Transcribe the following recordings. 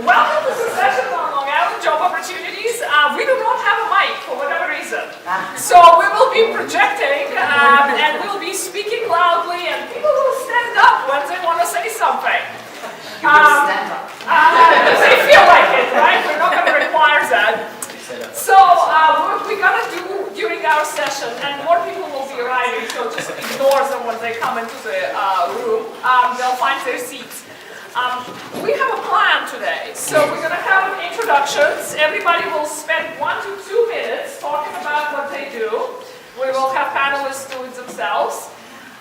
Welcome to Succession on Long Island Job Opportunities. We do not have a mic for whatever reason. So we will be projecting and we'll be speaking loudly and people will stand up when they want to say something. If they feel like it, right? We're not going to require that. So what we're going to do during our session, and more people will be arriving, so just ignore them when they come into the room. They'll find their seats. We have a plan today, so we're going to have introductions. Everybody will spend 1 to 2 minutes talking about what they do. We will have panelists do it themselves.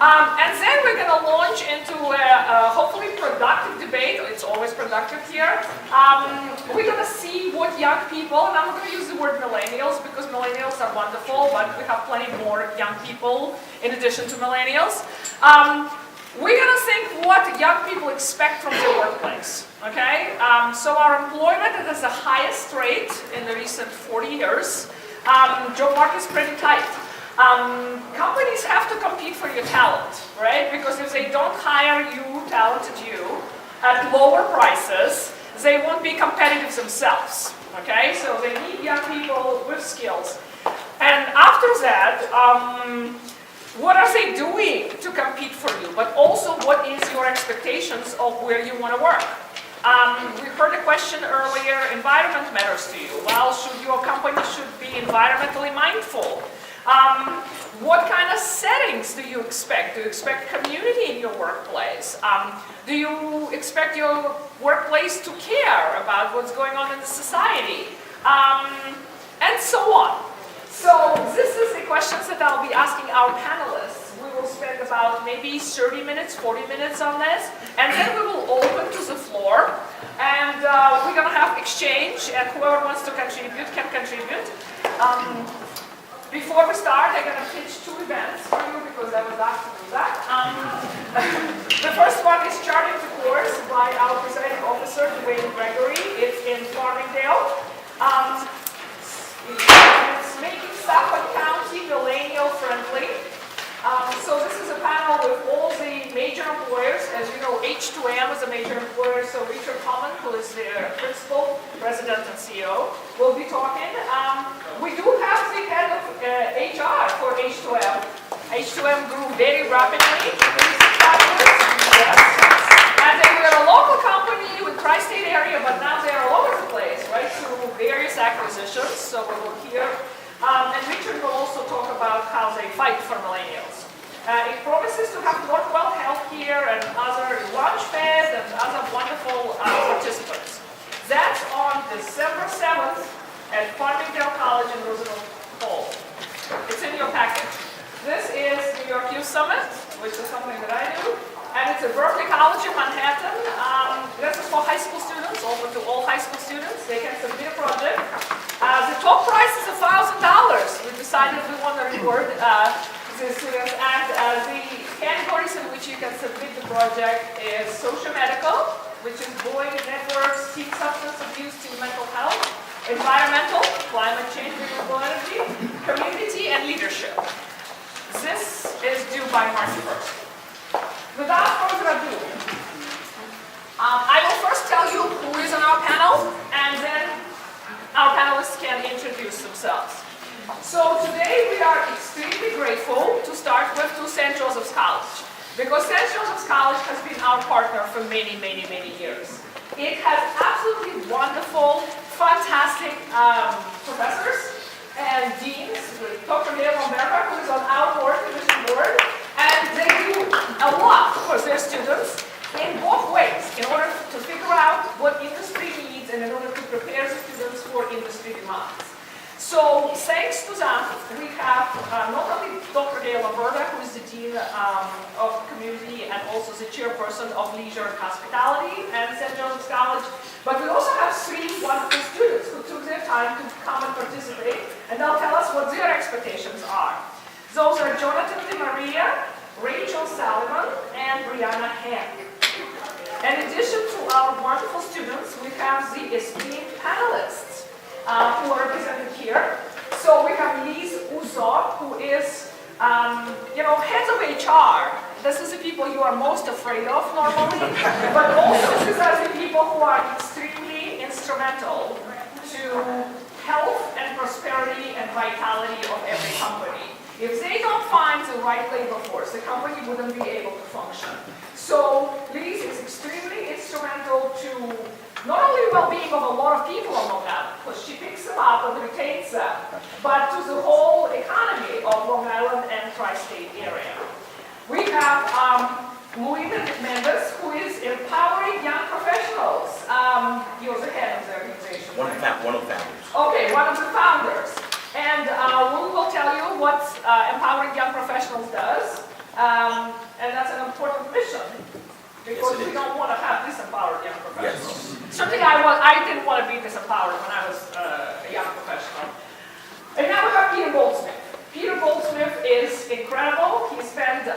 And then we're going to launch into a hopefully productive debate. It's always productive here. We're going to see what young people, and I'm going to use the word millennials because millennials are wonderful, but we have plenty more young people in addition to millennials. We're going to think what young people expect from their workplace, okay? So our employment is the highest rate in the recent 40 years. Job market is pretty tight. Companies have to compete for your talent, right? Because if they don't hire you, talented you, at lower prices, they won't be competitive themselves, okay? So they need young people with skills. And after that, what are they doing to compete for you? But also, what is your expectations of where you want to work? We heard a question earlier, environment matters to you. Well, your company should be environmentally mindful. What kind of settings do you expect? Do you expect community in your workplace? Do you expect your workplace to care about what's going on in the society? And so on. So this is the questions that I'll be asking our panelists. We will spend about maybe 30 minutes, 40 minutes on this, and then we will open to the floor, and we're going to have exchange, and whoever wants to contribute can contribute. Before we start, I'm going to pitch 2 events for you because I was asked to do that. The first one is Charting the Course by our presiding officer, Dwayne Gregory. It's in Farmingdale. It's making Suffolk County millennial friendly. So this is a panel with all the major employers. As you know, H2M is a major employer, so Richard Common, who is their principal, president, and CEO, will be talking. We do have the head of HR for H2M. H2M grew very rapidly in recent 5 years. Yes. And they were a local company with tri-state area, but now they are all over the place, right, through various acquisitions. So we will hear. And Richard will also talk about how they fight for millennials. It promises to have Northwell Healthcare and other Launchpad and other wonderful participants. That's on December 7th at Farmingdale College in Roosevelt Hall. It's in your package. This is New York Youth Summit, which is something that I do. And it's at Berkeley College in Manhattan. This is for high school students, open to all high school students. They can submit a project. The top price is $1,000. We decided we want to reward the students. And the categories in which you can submit the project is socio-medical, which is bullying networks, teen substance abuse, teen mental health, environmental, climate change, renewable energy, community, and leadership. This is due by March 1st. Without further ado, I will first tell you who is on our panel, and then our panelists can introduce themselves. So today we are extremely grateful to start with to St. Joseph's College, because St. Joseph's College has been our partner for many, many, many years. It has absolutely wonderful, fantastic professors and deans, with Dr. Gail Lomberga, who is on our board, commission board, and they do a lot for their students in both ways, in order to figure out what industry needs and in order to prepare the students for industry demands. So thanks to them, we have not only Dr. Gail Lomberga, who is the Dean of Community and also the Chairperson of Leisure and Hospitality at St. Joseph's College, but we also have 3 wonderful students who took their time to come and participate, and they'll tell us what their expectations are. Those are Jonathan DeMaria, Rachel Salomon, and Brianna Hank. In addition to our wonderful students, we have the esteemed panelists who are represented here. So we have Liz Uzo, who is, heads of HR. This is the people you are most afraid of normally, but also these are the people who are extremely instrumental to health and prosperity and vitality of every company. If they don't find the right labor force, the company wouldn't be able to function. So Liz is extremely instrumental to not only the well-being of a lot of people on Long Island, because she picks them up and retains them, but to the whole economy of Long Island and tri-state area. We have Louis Mendes, who is empowering young professionals. You're the head of the organization. One of the founders. Okay, one of the founders. And we will tell you what Empowering Young Professionals does. And that's an important mission, because we don't want to have disempowered young professionals. Yes. Certainly I didn't want to be disempowered when I was a young professional. And now we have Peter Goldsmith. Peter Goldsmith is incredible. He spent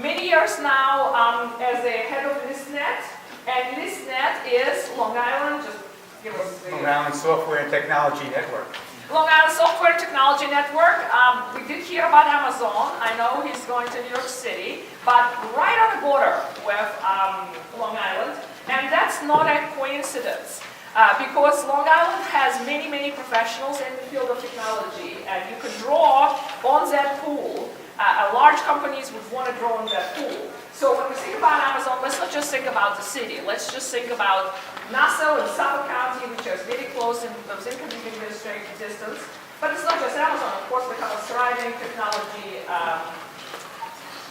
many years now as the head of ListNet. And ListNet is Long Island, just give us the... Long Island Software and Technology Network. Long Island Software and Technology Network. We did hear about Amazon. I know he's going to New York City, but right on the border with Long Island. And that's not a coincidence, because Long Island has many, many professionals in the field of technology, and you can draw on that pool. Large companies would want to draw on that pool. So when we think about Amazon, let's not just think about the city. Let's just think about Nassau and Suffolk County, which is very close in inconvenient distance. But it's not just Amazon. Of course, we have a thriving technology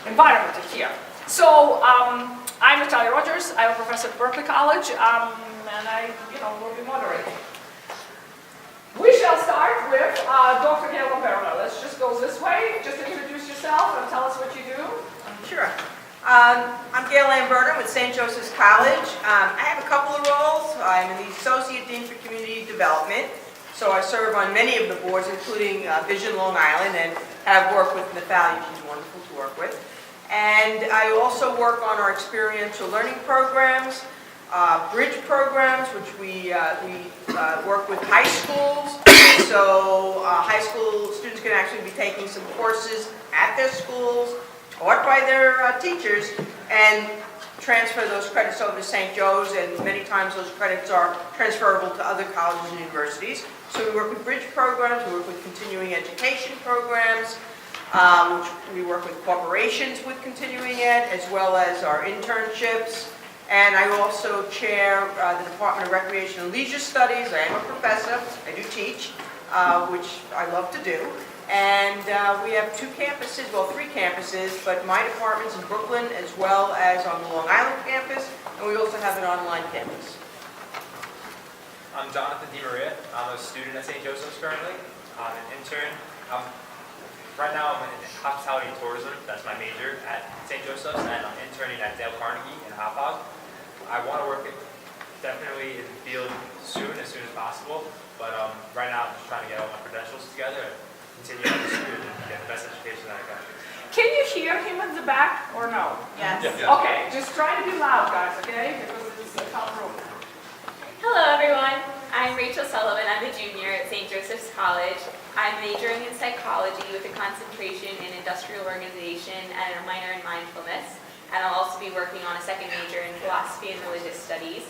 environment here. So I'm Natalia Rogers. I'm a professor at Berkeley College, and I, will be moderating. We shall start with Dr. Gail Lamberto. Let's just go this way. Just introduce yourself and tell us what you do. Sure. I'm Gail Lamberto with St. Joseph's College. I have a couple of roles. I'm the Associate Dean for Community Development, so I serve on many of the boards, including Vision Long Island, and have worked with Nathalia. She's wonderful to work with. And I also work on our experiential learning programs, bridge programs, which we work with high schools. So high school students can actually be taking some courses at their schools, taught by their teachers, and transfer those credits over to St. Joe's, and many times those credits are transferable to other colleges and universities. So we work with bridge programs, we work with continuing education programs, which we work with corporations with continuing ed, as well as our internships. And I also chair the Department of Recreation and Leisure Studies. I am a professor, I do teach, which I love to do. And we have three campuses, but my department's in Brooklyn as well as on the Long Island campus, and we also have an online campus. I'm Jonathan DiMaria. I'm a student at St. Joseph's currently. I'm an intern. Right now I'm in hospitality and tourism. That's my major at St. Joseph's, and I'm interning at Dale Carnegie in Hauppauge. I want to work definitely in the field as soon as possible, but right now I'm just trying to get all my credentials together and continue as a student and get the best education that I can. Can you hear him in the back or no? Yes. Yeah. Okay, just try to be loud, guys, okay? Because it's a tough room. Hello everyone, I'm Rachel Sullivan. I'm a junior at St. Joseph's College. I'm majoring in psychology with a concentration in industrial organization and a minor in mindfulness. And I'll also be working on a second major in philosophy and religious studies.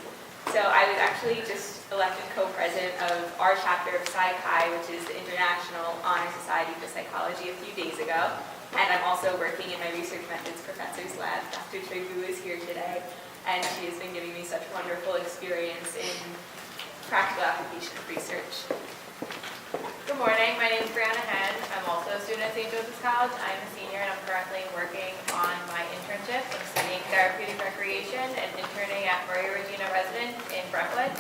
So I was actually just elected co-president of our chapter of Psi Chi, which is the International Honor Society for Psychology, a few days ago. And I'm also working in my research methods professor's lab. Dr. Trebu is here today, and she has been giving me such wonderful experience in practical application of research. Good morning, my name is Brianna Henn. I'm also a student at St. Joseph's College. I'm a senior and I'm currently working on my internship. I'm studying therapeutic recreation and interning at Maria Regina Residence in Brentwood.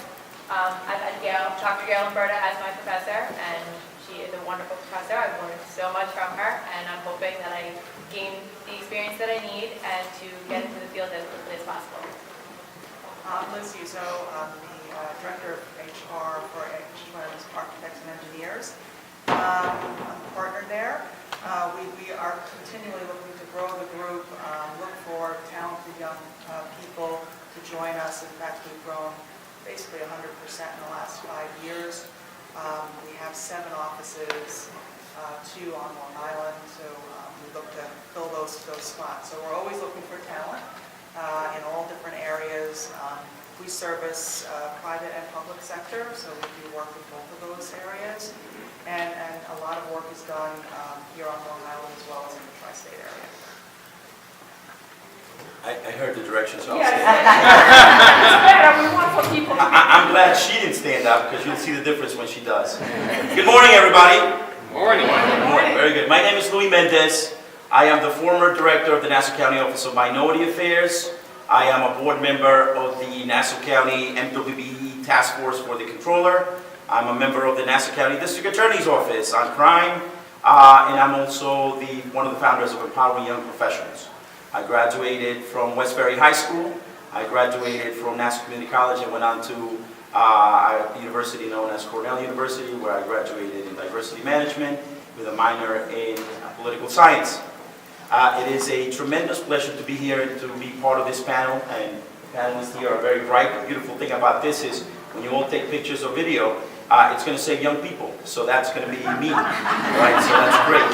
I've had Dr. Gail Lamberta as my professor, and she is a wonderful professor. I've learned so much from her, and I'm hoping that I gain the experience that I need and to get into the field as quickly as possible. I'm Liz Uso. I'm the Director of HR for H1's Architects and Engineers. I'm a partner there. We are continually looking to grow the group, look for talented young people to join us. In fact, we've grown basically 100% in the last 5 years. We have 7 offices, 2 on Long Island, so we look to fill those spots. So we're always looking for talent in all different areas. We service private and public sector, so we do work with both of those areas. And a lot of work is done here on Long Island as well as in the tri-state area. I heard the directions, so I'll Yes. stand. It's better, we want for people to I'm glad she didn't stand up because you'll see the difference when she does. Good morning, everybody. Morning. Good morning. Very good. My name is Louis Mendez. I am the former director of the Nassau County Office of Minority Affairs. I am a board member of the Nassau County MWBE Task Force for the Controller. I'm a member of the Nassau County District Attorney's Office on Crime, and I'm also one of the founders of Empowering Young Professionals. I graduated from Westbury High School. I graduated from Nassau Community College and went on to a university known as Cornell University, where I graduated in diversity management with a minor in political science. It is a tremendous pleasure to be here and to be part of this panel, and the panelists here are very bright. The beautiful thing about this is when you all take pictures or video, it's going to say young people, so that's going to be me, right? So that's great.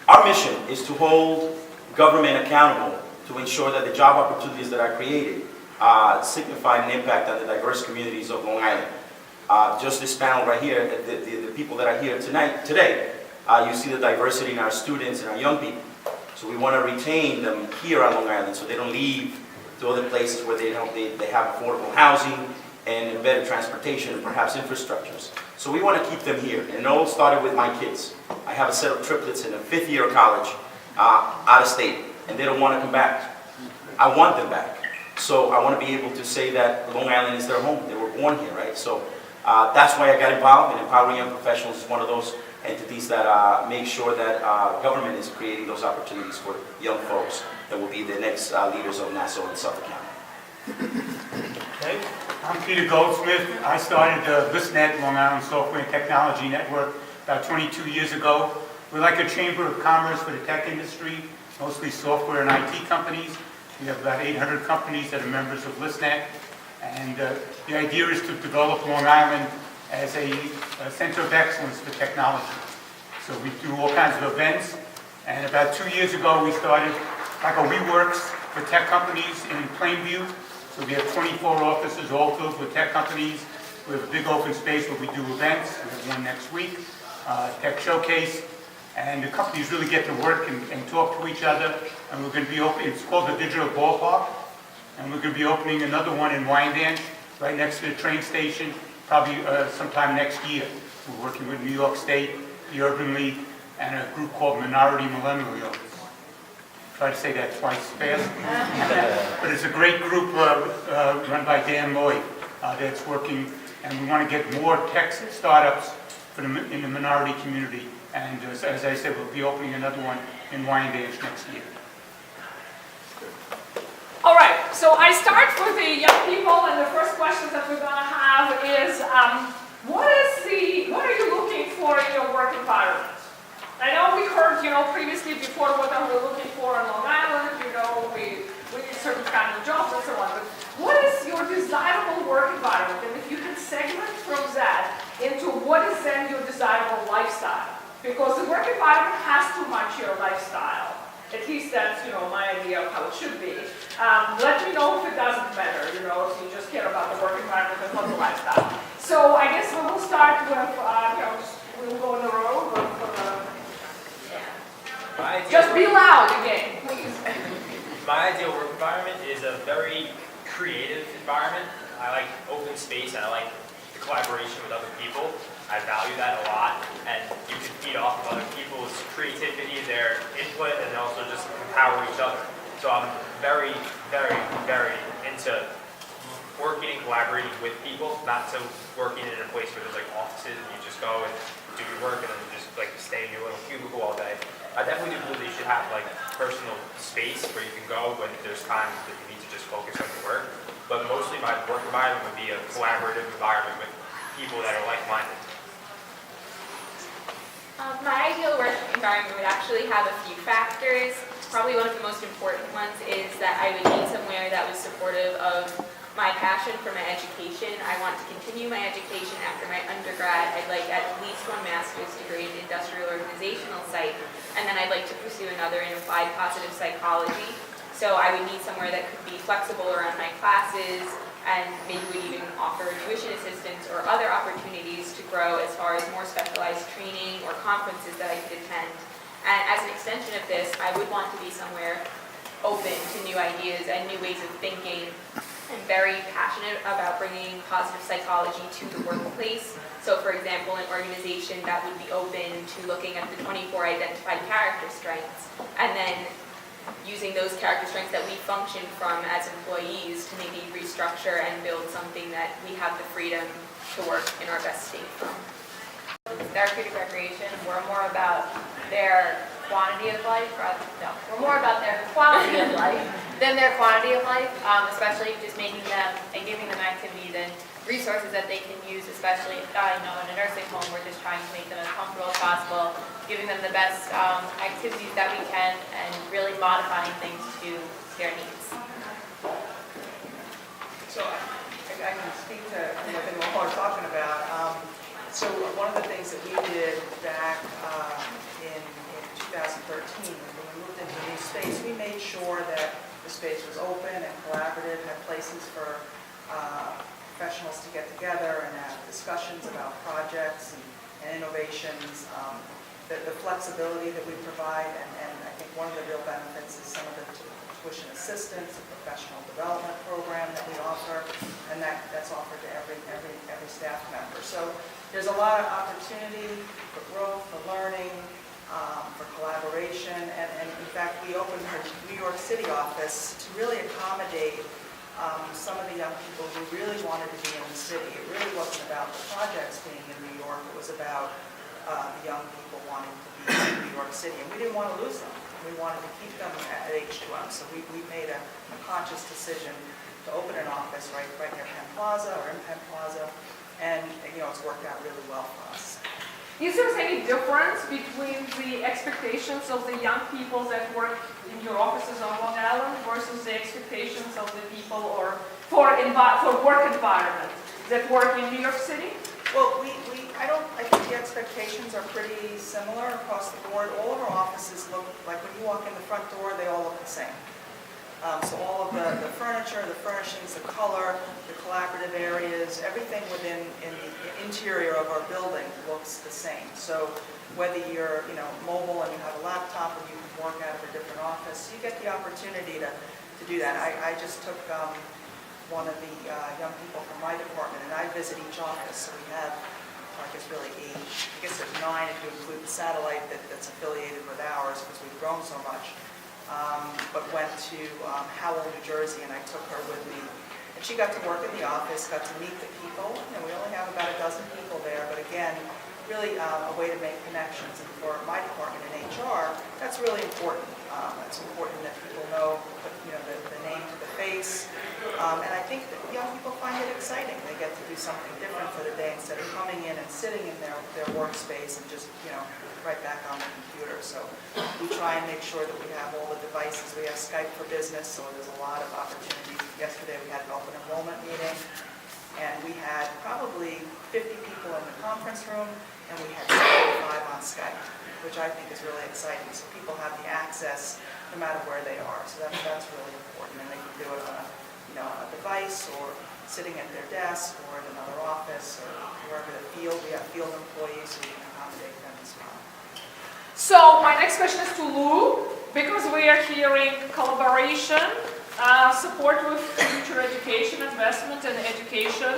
Our mission is to hold government accountable to ensure that the job opportunities that are created signify an impact on the diverse communities of Long Island. Just this panel right here, the people that are here today, you see the diversity in our students and our young people. So we want to retain them here on Long Island so they don't leave to other places where they have affordable housing and better transportation and perhaps infrastructures. So we want to keep them here. And it all started with my kids. I have a set of triplets in a 5th year of college out of state, and they don't want to come back. I want them back. So I want to be able to say that Long Island is their home. They were born here, right? So that's why I got involved, and Empowering Young Professionals is one of those entities that make sure that government is creating those opportunities for young folks that will be the next leaders of Nassau and Suffolk County. Okay, I'm Peter Goldsmith. I started ListNet, Long Island Software and Technology Network, about 22 years ago. We're like a chamber of commerce for the tech industry, mostly software and IT companies. We have about 800 companies that are members of ListNet. And the idea is to develop Long Island as a center of excellence for technology. So we do all kinds of events. And about 2 years ago, we started like a WeWorks for tech companies in Plainview. So we have 24 offices, all filled with tech companies. We have a big open space where we do events. We have one next week, Tech Showcase. And the companies really get to work and talk to each other. And we're going to be opening, it's called the Digital Ballpark. And we're going to be opening another one in Wyandanch, right next to the train station, probably sometime next year. We're working with New York State, the Urban League, and a group called Minority Millennials. Try to say that twice fast. But it's a great group run by Dan Lloyd that's working, and we want to get more tech startups in the minority community. And as I said, we'll be opening another one in Wyandanch next year. All right, so I start with the young people, and the first question that we're going to have is, what are you looking for in your work environment? I know we heard, previously before what are we looking for on Long Island, we need certain kind of jobs and so on, but what is your desirable work environment? And if you can segment from that into what is then your desirable lifestyle? Because the work environment has to match your lifestyle. At least that's, my idea of how it should be. Let me know if it doesn't matter, if you just care about the work environment and not the lifestyle. So I guess we'll start with, we'll go on the road with, just be loud again, please. My ideal work environment is a very creative environment. I like open space and I like the collaboration with other people. I value that a lot, and you can feed off of other people's creativity, their input, and also just empower each other. So I'm very, very, very into working and collaborating with people, not so working in a place where there's like offices and you just go and do your work and then just like stay in your little cubicle all day. I definitely do believe you should have like personal space where you can go when there's times that you need to just focus on your work. But mostly my work environment would be a collaborative environment with people that are like-minded. My ideal work environment would actually have a few factors. Probably one of the most important ones is that I would need somewhere that was supportive of my passion for my education. I want to continue my education after my undergrad. I'd like at least one master's degree in industrial organizational psych, and then I'd like to pursue another in applied positive psychology. So I would need somewhere that could be flexible around my classes and maybe would even offer tuition assistance or other opportunities to grow as far as more specialized training or conferences that I could attend. And as an extension of this, I would want to be somewhere open to new ideas and new ways of thinking. I'm very passionate about bringing positive psychology to the workplace. So for example, an organization that would be open to looking at the 24 identified character strengths and then using those character strengths that we function from as employees to maybe restructure and build something that we have the freedom to work in our best state from. Therapeutic recreation, we're more about their quantity of life, we're more about their quality of life than their quantity of life, especially just making them and giving them activities and resources that they can use, especially in a nursing home. We're just trying to make them as comfortable as possible, giving them the best activities that we can, and really modifying things to their needs. So I can speak to what we're talking about. So one of the things that we did back in 2013, when we moved into a new space, we made sure that the space was open and collaborative, had places for professionals to get together and have discussions about projects and innovations, the flexibility that we provide, and I think one of the real benefits is some of the tuition assistance, the professional development program that we offer, and that's offered to every staff member. So there's a lot of opportunity for growth, for learning, for collaboration, and in fact, we opened our New York City office to really accommodate some of the young people who really wanted to be in the city. It really wasn't about the projects being in New York, it was about the young people wanting to be in New York City, and we didn't want to lose them. We wanted to keep them at H2M, so we made a conscious decision to open an office right near Penn Plaza or in Penn Plaza, and it's worked out really well for us. Is there any difference between the expectations of the young people that work in your offices on Long Island versus the expectations of the people or for work environment that work in New York City? Well, I think the expectations are pretty similar across the board. All of our offices look like, when you walk in the front door, they all look the same. So all of the furniture, the furnishings, the color, the collaborative areas, everything within the interior of our building looks the same. So whether you're mobile and you have a laptop and you can work out of a different office, you get the opportunity to do that. I just took one of the young people from my department, and I visit each office. So we have, I guess really 8, I guess there's 9 if you include the satellite that's affiliated with ours because we've grown so much. But went to Howell, New Jersey, and I took her with me. And she got to work in the office, got to meet the people, and we only have about a dozen people there, but again, really a way to make connections. And for my department in HR, that's really important. It's important that people know the name to the face. And I think that young people find it exciting. They get to do something different for the day instead of coming in and sitting in their workspace and just, right back on the computer. So we try and make sure that we have all the devices. We have Skype for Business, so there's a lot of opportunities. Yesterday we had an open enrollment meeting, and we had probably 50 people in the conference room, and we had 75 on Skype, which I think is really exciting. So people have the access no matter where they are. So that's really important, and they can do it on a device or sitting at their desk or in another office or wherever the field. We have field employees who can accommodate them as well. So my next question is to Lou, because we are hearing collaboration, support with future education, investment in education,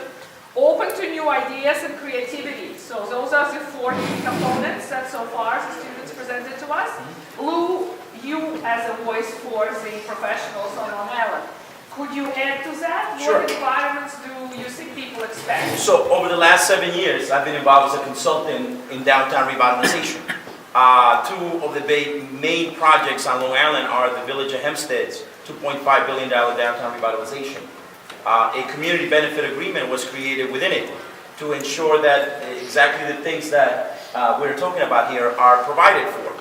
open to new ideas and creativity. So those are the 4 key components that so far the students presented to us. Lou, you as a voice for the professionals on Long Island, could you add to that? Sure. What environments do you think people expect? So over the last 7 years, I've been involved as a consultant in downtown revitalization. 2 of the main projects on Long Island are the Village of Hempstead's $2.5 billion downtown revitalization. A community benefit agreement was created within it to ensure that exactly the things that we're talking about here are provided for.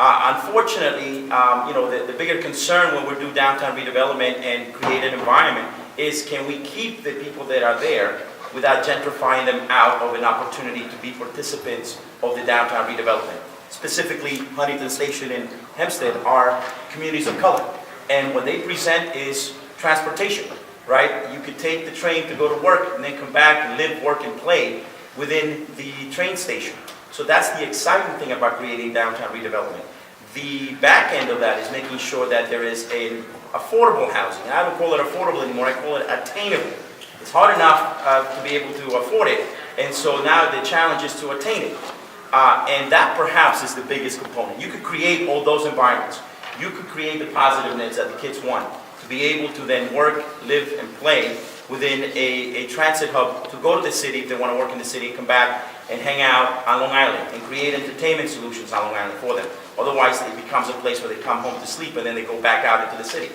Unfortunately, the bigger concern when we do downtown redevelopment and create an environment is, can we keep the people that are there without gentrifying them out of an opportunity to be participants of the downtown redevelopment? Specifically, Huntington Station and Hempstead are communities of color. and what they present is transportation, right? You could take the train to go to work and then come back and live, work, and play within the train station. So that's the exciting thing about creating downtown redevelopment. The back end of that is making sure that there is an affordable housing. And I don't call it affordable anymore, I call it attainable. It's hard enough to be able to afford it, and so now the challenge is to attain it. And that perhaps is the biggest component. You could create all those environments. You could create the positiveness that the kids want, to be able to then work, live, and play within a transit hub, to go to the city if they want to work in the city, come back and hang out on Long Island, and create entertainment solutions on Long Island for them. Otherwise, it becomes a place where they come home to sleep and then they go back out into the city.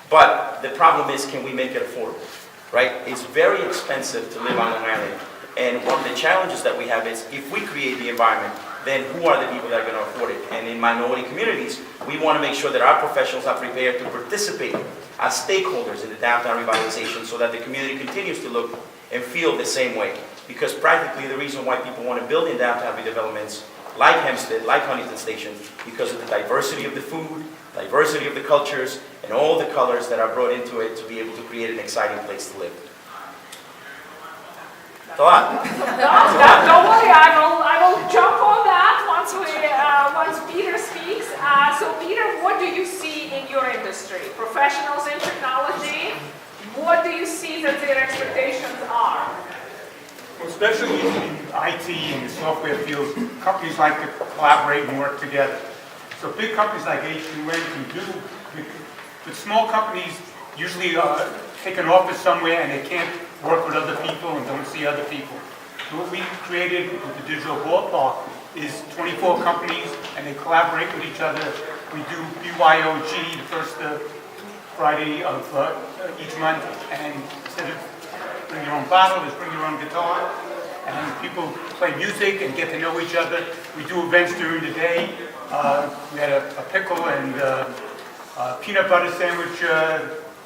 But the problem is, can we make it affordable, right? It's very expensive to live on Long Island. And one of the challenges that we have is, if we create the environment, then who are the people that are going to afford it? And in minority communities, we want to make sure that our professionals are prepared to participate as stakeholders in the downtown revitalization, so that the community continues to look and feel the same way. Because practically the reason why people want to build in downtown redevelopments like Hempstead, like Huntington Station, because of the diversity of the food, diversity of the cultures, and all the colors that are brought into it to be able to create an exciting place to live. It's a lot. Don't worry, I will jump on that once Peter speaks. So Peter, what do you see in your industry? Professionals in technology, what do you see that their expectations are? Well, especially in IT and the software fields, companies like to collaborate and work together. So big companies like H2N can do, but small companies usually take an office somewhere and they can't work with other people and don't see other people. So what we created with the Digital Ballpark is 24 companies, and they collaborate with each other. We do BYOG the first Friday of each month, and instead of bring your own bottle, just bring your own guitar, and people play music and get to know each other. We do events during the day. We had a pickle and peanut butter sandwich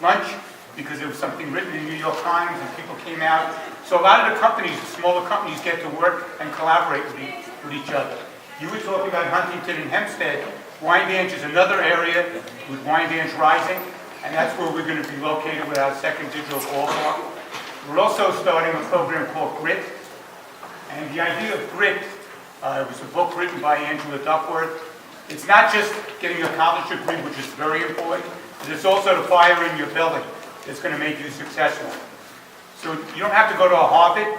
lunch, because there was something written in New York Times and people came out. So a lot of the companies, the smaller companies, get to work and collaborate with each other. You were talking about Huntington and Hempstead. Wyandanch is another area with Wyandanch Rising, and that's where we're going to be located with our second digital ballpark. We're also starting a program called GRIT, and the idea of GRIT, it was a book written by Angela Duckworth. It's not just getting a college degree, which is very important, but it's also the fire in your belly that's going to make you successful. So you don't have to go to a Harvard.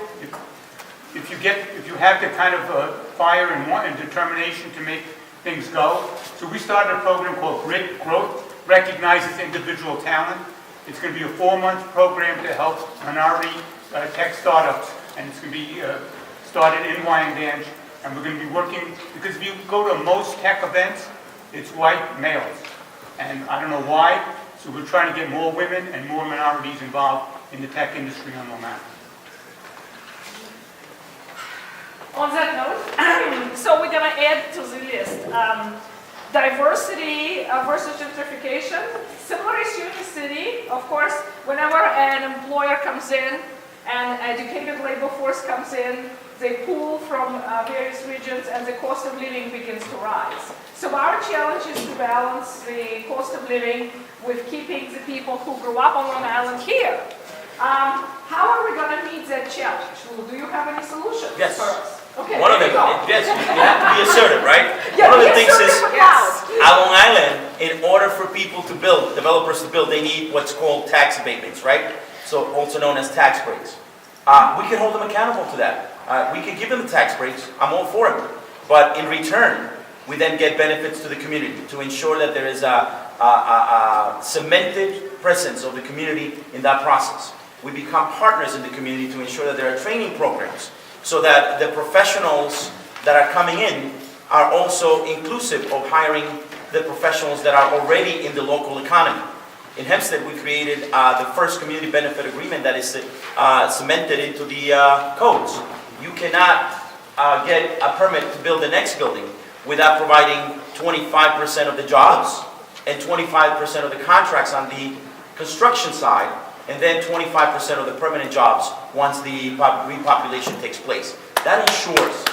If you have the kind of fire and determination to make things go. So we started a program called GRIT, Growth Recognizes Individual Talent. It's going to be a 4-month program to help minority tech startups, and it's going to be started in Wyandanch. And we're going to be working, because if you go to most tech events, it's white males. And I don't know why, so we're trying to get more women and more minorities involved in the tech industry on Long Island. On that note, so we're going to add to the list diversity versus gentrification. Similar issue in the city. Of course, whenever an employer comes in and educated labor force comes in, they pull from various regions and the cost of living begins to rise. So our challenge is to balance the cost of living with keeping the people who grew up on Long Island here. How are we going to meet that challenge? Do you have any solutions Yes. for us? Okay, One of there them, you go. yes, you have to be assertive, right? Yeah, One of the be things is, assertive about it. on Long Island, in order for people to build, developers to build, they need what's called tax abatements, right? So also known as tax breaks. We can hold them accountable to that. We can give them the tax breaks. I'm all for it. But in return, we then get benefits to the community to ensure that there is a cemented presence of the community in that process. We become partners in the community to ensure that there are training programs so that the professionals that are coming in are also inclusive of hiring the professionals that are already in the local economy. In Hempstead, we created the first community benefit agreement that is cemented into the codes. You cannot get a permit to build the next building without providing 25% of the jobs and 25% of the contracts on the construction side, and then 25% of the permanent jobs once the repopulation takes place. That ensures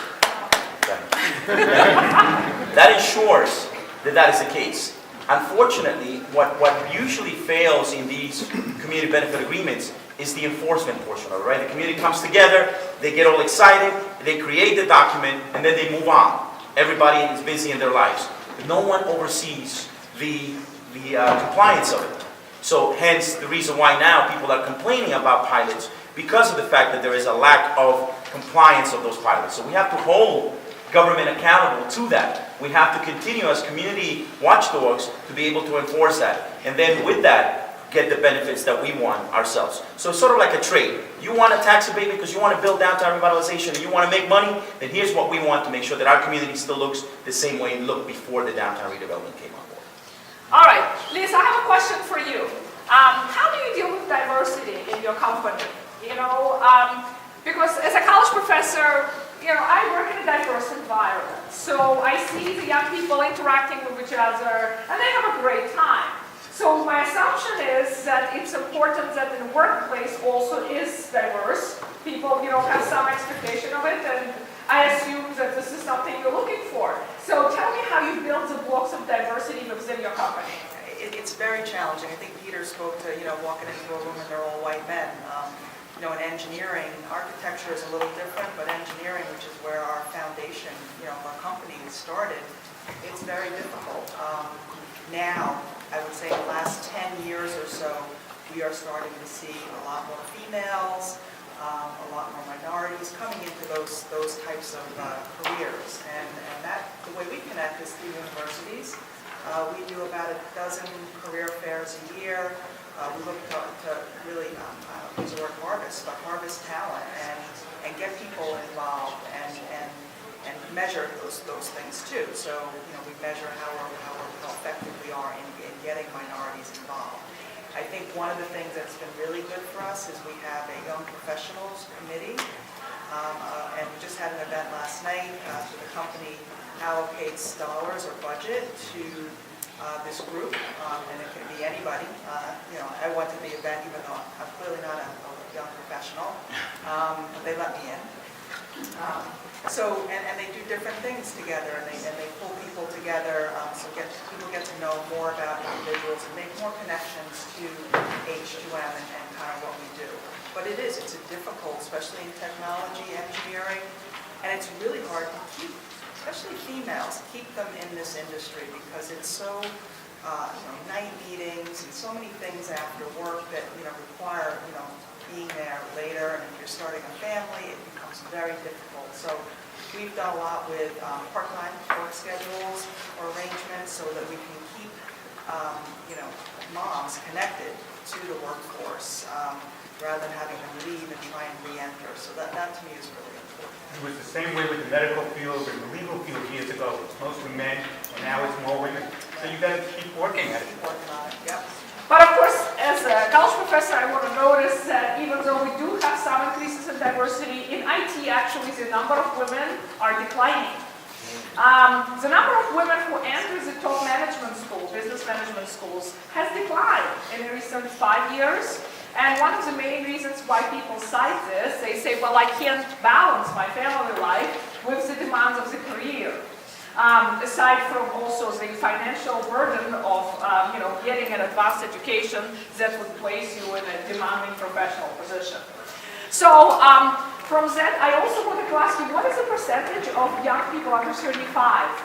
that is the case. Unfortunately, what usually fails in these community benefit agreements is the enforcement portion of it, right? The community comes together, they get all excited, they create the document, and then they move on. Everybody is busy in their lives. No one oversees the compliance of it. So hence the reason why now people are complaining about pilots, because of the fact that there is a lack of compliance of those pilots. So we have to hold government accountable to that. We have to continue as community watchdogs to be able to enforce that. And then with that, get the benefits that we want ourselves. So it's sort of like a trade. You want a tax abatement because you want to build downtown revitalization and you want to make money, then here's what we want to make sure that our community still looks the same way it looked before the downtown redevelopment came on board. All right, Liz, I have a question for you. How do you deal with diversity in your company? You know, because as a college professor, you know, I work in a diverse environment. So I see the young people interacting with each other and they have a great time. So my assumption is that it's important that the workplace also is diverse. People, you know, have some expectation of it, and I assume that this is something you're looking for. So tell me how you build the blocks of diversity within your company. It's very challenging. I think Peter spoke to, you know, walking into a room and they're all white men. You know, in engineering, architecture is a little different, but engineering, which is where our foundation, you know, our company started, it's very difficult. Now, I would say in the last 10 years or so, we are starting to see a lot more females, a lot more minorities coming into those types of careers. And that, the way we connect is through universities. We do about a dozen career fairs a year. We look to really, I don't use the word harvest, but harvest talent and get people involved and measure those things too. So, you know, we measure how effective we are in getting minorities involved. I think one of the things that's been really good for us is we have a young professionals committee, and we just had an event last night. So the company allocates dollars or budget to this group, and it can be anybody. You know, I went to the event even though I'm clearly not a young professional, but they let me in. So, and they do different things together, and they pull people together, so people get to know more about individuals and make more connections to H2M and kind of what we do. But it's a difficult, especially in technology, engineering, and it's really hard to keep, especially females, keep them in this industry because it's so, you know, night meetings and so many things after work that, you know, require, you know, being there later, and if you're starting a family, it becomes very difficult. So we've done a lot with part-time work schedules or arrangements so that we can keep, you know, moms connected to the workforce rather than having them leave and try and re-enter. So that to me is really important. It was the same way with the medical field and the legal field years ago. It's mostly men, and now it's more women. So you got to keep working at it. Keep working on it, yep. But of course, as a college professor, I want to notice that even though we do have some increases in diversity, in IT actually the number of women are declining. The number of women who enter the top management school, business management schools, has declined in the recent 5 years. And one of the main reasons why people cite this, they say, well, I can't balance my family life with the demands of the career. Aside from also the financial burden of you know, getting an advanced education that would place you in a demanding professional position. So from that, I also wanted to ask you, what is the percentage of young people under 35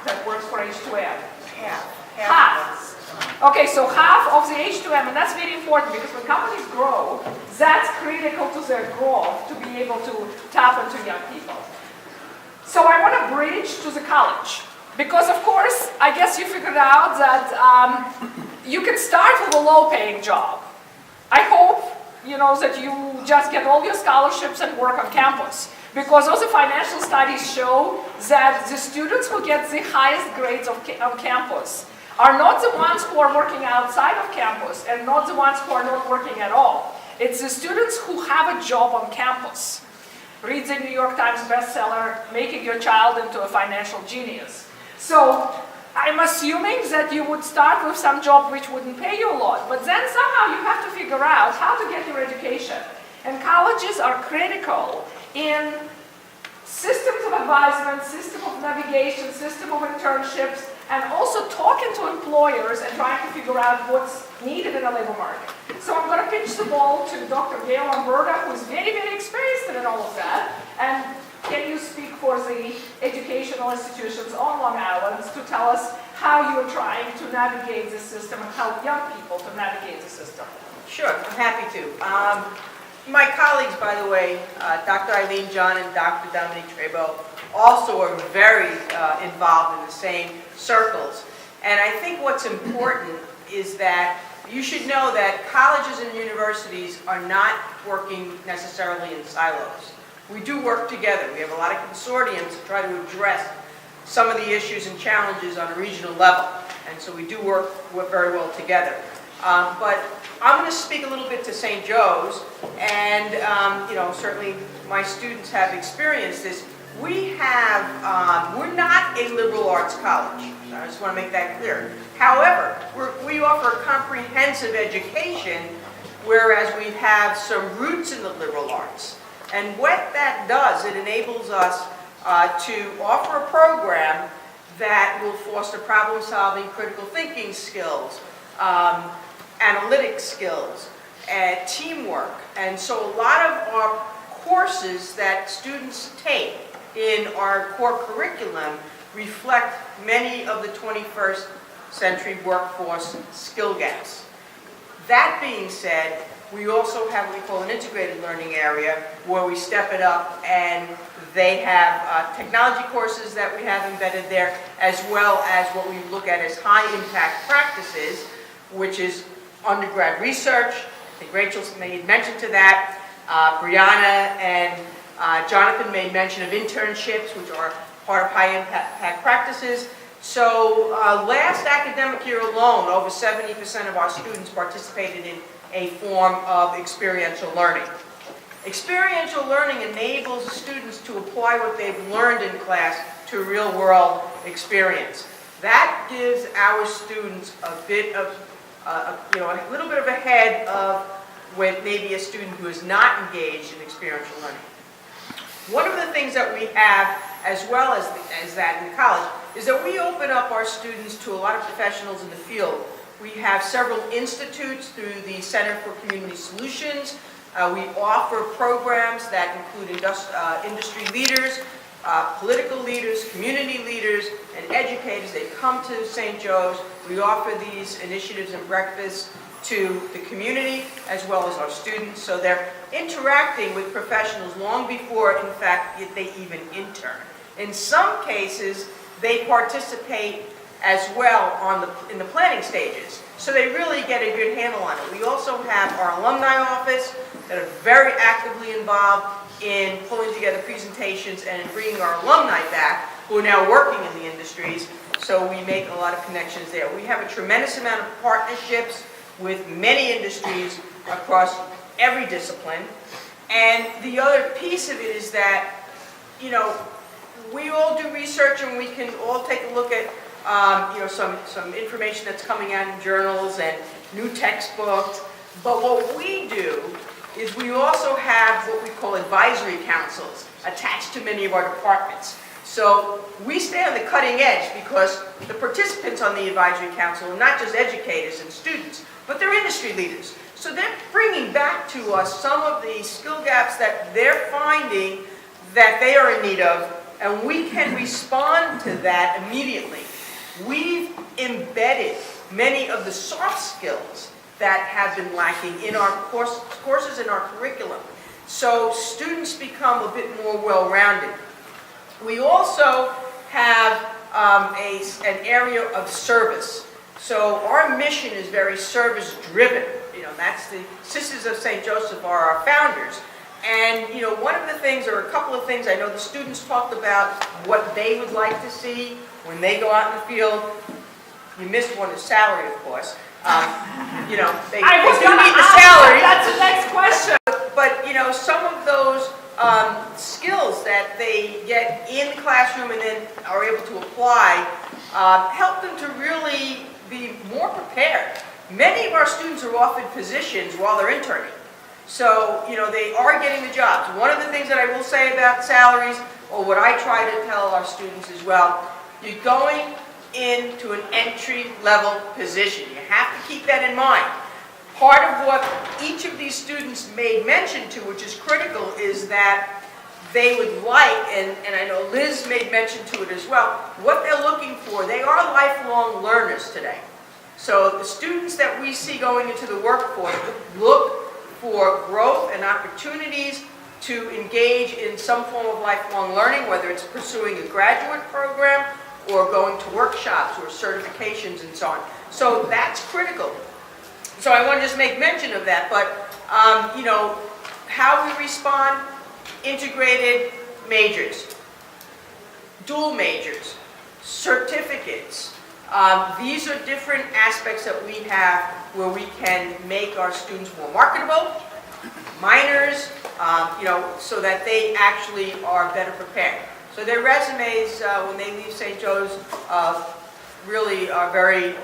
that works for H2M? Half. Okay, so half of the H2M, and that's very important because when companies grow, that's critical to their growth to be able to tap into young people. So I want to bridge to the college. Because, of course, I guess you figured out that you can start with a low-paying job. I hope, you know, that you just get all your scholarships and work on campus. Because also financial studies show that the students who get the highest grades on campus are not the ones who are working outside of campus and not the ones who are not working at all. It's the students who have a job on campus. Read the New York Times bestseller, Making Your Child into a Financial Genius. So I'm assuming that you would start with some job which wouldn't pay you a lot, but then somehow you have to figure out how to get your education. And colleges are critical in systems of advisement, system of navigation, system of internships, and also talking to employers and trying to figure out what's needed in the labor market. So I'm going to pitch the ball to Dr. Gail Lamberta, who's very, very experienced in all of that. And can you speak for the educational institutions on Long Island to tell us how you're trying to navigate the system and help young people to navigate the system? Sure, I'm happy to. My colleagues, by the way, Dr. Eileen John and Dr. Dominique Trebo, also are very involved in the same circles. And I think what's important is that you should know that colleges and universities are not working necessarily in silos. We do work together. We have a lot of consortiums to try to address some of the issues and challenges on a regional level. And so we do work very well together. But I'm going to speak a little bit to St. Joe's, and certainly my students have experienced this. We're not a liberal arts college. I just want to make that clear. However, we offer a comprehensive education, whereas we have some roots in the liberal arts. And what that does, it enables us to offer a program that will foster problem-solving, critical thinking skills, analytic skills, and teamwork. And so a lot of our courses that students take in our core curriculum reflect many of the 21st century workforce skill gaps. That being said, we also have what we call an integrated learning area where we step it up, and they have technology courses that we have embedded there, as well as what we look at as high impact practices, which is undergrad research. I think Rachel made mention to that. Brianna and Jonathan made mention of internships, which are part of high impact practices. So last academic year alone, over 70% of our students participated in a form of experiential learning. Experiential learning enables students to apply what they've learned in class to real-world experience. That gives our students a bit of, a little bit of a head of when maybe a student who is not engaged in experiential learning. One of the things that we have, as well as that in college, is that we open up our students to a lot of professionals in the field. We have several institutes through the Center for Community Solutions. We offer programs that include industry leaders, political leaders, community leaders, and educators. They come to St. Joe's. We offer these initiatives and breakfasts to the community as well as our students. So they're interacting with professionals long before, in fact, they even intern. In some cases, they participate as well in the planning stages. So they really get a good handle on it. We also have our alumni office that are very actively involved in pulling together presentations and in bringing our alumni back who are now working in the industries. So we make a lot of connections there. We have a tremendous amount of partnerships with many industries across every discipline. And the other piece of it is that, we all do research and we can all take a look at some information that's coming out in journals and new textbooks. But what we do is we also have what we call advisory councils attached to many of our departments. So we stay on the cutting edge because the participants on the advisory council are not just educators and students, but they're industry leaders. So they're bringing back to us some of the skill gaps that they're finding that they are in need of, and we can respond to that immediately. We've embedded many of the soft skills that have been lacking in our courses in our curriculum. So students become a bit more well-rounded. We also have an area of service. So our mission is very service-driven. That's the Sisters of St. Joseph are our founders. And, one of the things, or a couple of things, I know the students talked about what they would like to see when they go out in the field. You missed one, is salary, of course. They do need the salary. That's the next question. But, some of those skills that they get in the classroom and then are able to apply help them to really be more prepared. Many of our students are offered positions while they're interning. So, they are getting the jobs. One of the things that I will say about salaries, or what I try to tell our students as well, you're going into an entry-level position. You have to keep that in mind. Part of what each of these students made mention to, which is critical, is that they would like, and I know Liz made mention to it as well, what they're looking for. They are lifelong learners today. So the students that we see going into the workforce look for growth and opportunities to engage in some form of lifelong learning, whether it's pursuing a graduate program or going to workshops or certifications and so on. So that's critical. So I want to just make mention of that, but you know, how we respond, integrated majors, dual majors, certificates. These are different aspects that we have where we can make our students more marketable, minors, you know, so that they actually are better prepared. So their resumes, when they leave St. Joe's, really are very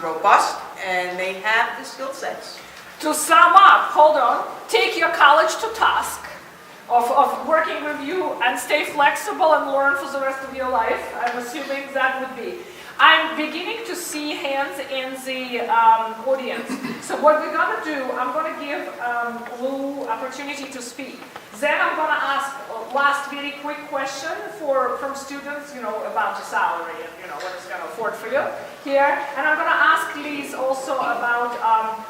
robust, and they have the skill sets. To sum up, hold on, take your college to task of working with you and stay flexible and learn for the rest of your life. I'm assuming that would be. I'm beginning to see hands in the audience. So what we're going to do, I'm going to give Lou opportunity to speak. Then I'm going to ask last very quick question from students, you know, about the salary and, you know, what it's going to afford for you here. And I'm going to ask Liz also about